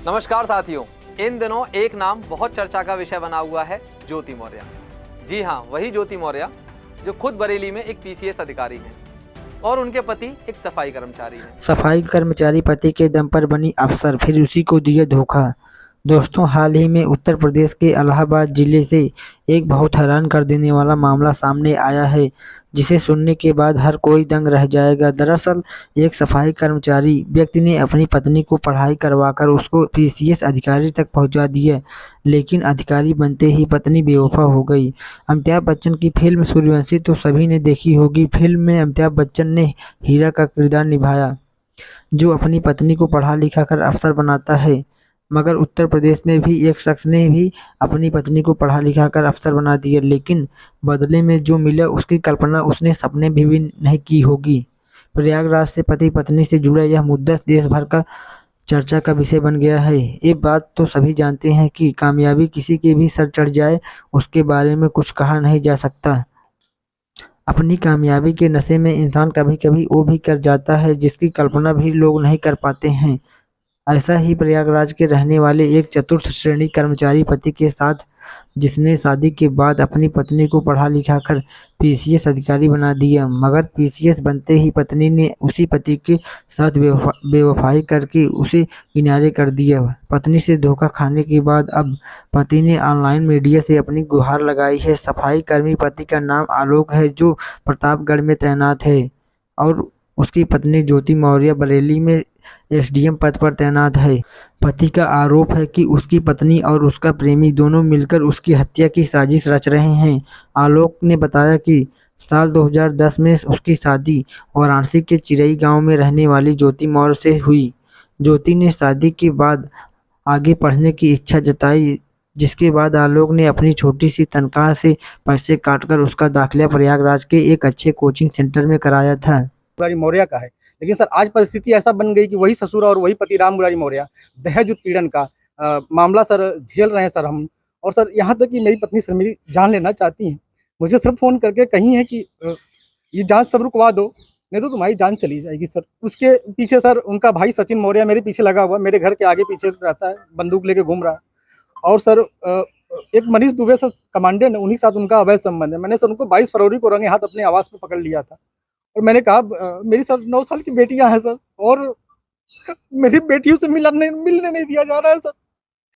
नमस्कार साथियों, इन दिनों एक नाम बहुत चर्चा का विषय बना हुआ है, ज्योति मौर्य। जी हाँ, वही ज्योति मौर्य जो खुद बरेली में एक पीसीएस अधिकारी हैं और उनके पति एक सफाई कर्मचारी हैं। सफाई कर्मचारी पति के दम पर बनी अफसर, फिर उसी को दिया धोखा। दोस्तों, हाल ही में उत्तर प्रदेश के इलाहाबाद जिले से एक बहुत हैरान कर देने वाला मामला सामने आया है, जिसे सुनने के बाद हर कोई दंग रह जाएगा। दरअसल एक सफाई कर्मचारी व्यक्ति ने अपनी पत्नी को पढ़ाई करवाकर उसको पीसीएस अधिकारी तक पहुंचा दिया, लेकिन अधिकारी बनते ही पत्नी बेवफा हो गई। अमिताभ बच्चन की फिल्म सूर्यवंशी तो सभी ने देखी होगी। फिल्म में अमिताभ बच्चन ने हीरा का किरदार निभाया, जो अपनी पत्नी को पढ़ा लिखा कर अफसर बनाता है। मगर उत्तर प्रदेश में भी एक शख्स ने भी अपनी पत्नी को पढ़ा लिखा कर अफसर बना दिया, लेकिन बदले में जो मिला उसकी कल्पना उसने सपने भी नहीं की होगी। प्रयागराज से पति पत्नी से जुड़ा यह मुद्दा देश भर का चर्चा का विषय बन गया है। ये बात तो सभी जानते हैं कि कामयाबी किसी के भी सर चढ़ जाए, उसके बारे में कुछ कहा नहीं जा सकता। अपनी कामयाबी के नशे में इंसान कभी कभी वो भी कर जाता है जिसकी कल्पना भी लोग नहीं कर पाते हैं। ऐसा ही प्रयागराज के रहने वाले एक चतुर्थ श्रेणी कर्मचारी पति के साथ, जिसने शादी के बाद अपनी पत्नी को पढ़ा लिखा कर पीसीएस अधिकारी बना दिया। मगर पीसीएस बनते ही पत्नी ने उसी पति के साथ बेवफाई करके उसे किनारे कर दिया। पत्नी से धोखा खाने के बाद अब पति ने ऑनलाइन मीडिया से अपनी गुहार लगाई है। सफाई कर्मी पति का नाम आलोक है, जो प्रतापगढ़ में तैनात है, और उसकी पत्नी ज्योति मौर्य बरेली में एसडीएम पद पर तैनात है। पति का आरोप है कि उसकी पत्नी और उसका प्रेमी दोनों मिलकर उसकी हत्या की साजिश रच रहे हैं। आलोक ने बताया कि साल 2010 में उसकी शादी वाराणसी के चिरई गांव में रहने वाली ज्योति मौर्य से हुई। ज्योति ने शादी के बाद आगे पढ़ने की इच्छा जताई, जिसके बाद आलोक ने अपनी छोटी सी तनख्वाह से पैसे काटकर उसका दाखिला प्रयागराज के एक अच्छे कोचिंग सेंटर में कराया था। मुरारी मौर्य का है, लेकिन सर आज परिस्थिति ऐसा बन गई कि वही ससुर और वही पति राम मुरारी मौर्य दहेज उत्पीड़न का मामला सर झेल रहे हैं सर हम। और सर यहाँ तक कि मेरी पत्नी सर मेरी जान लेना चाहती हैं। मुझे सर फोन करके कही है कि ये जांच सब रुकवा दो, नहीं तो तुम्हारी जान चली जाएगी। सर उसके पीछे सर उनका भाई सचिन मौर्य मेरे पीछे लगा हुआ, मेरे घर के आगे पीछे रहता है, बंदूक लेके घूम रहा है। और सर एक मनीष दुबे सर कमांडेंट है, उन्हीं के साथ उनका अवैध संबंध है। मैंने सर उनको 22 फरवरी को रंगे हाथ अपने आवास पर पकड़ लिया था और मैंने कहा मेरी सर 9 साल की बेटियां हैं सर, और मेरी बेटियों से मिलने नहीं दिया जा रहा है सर।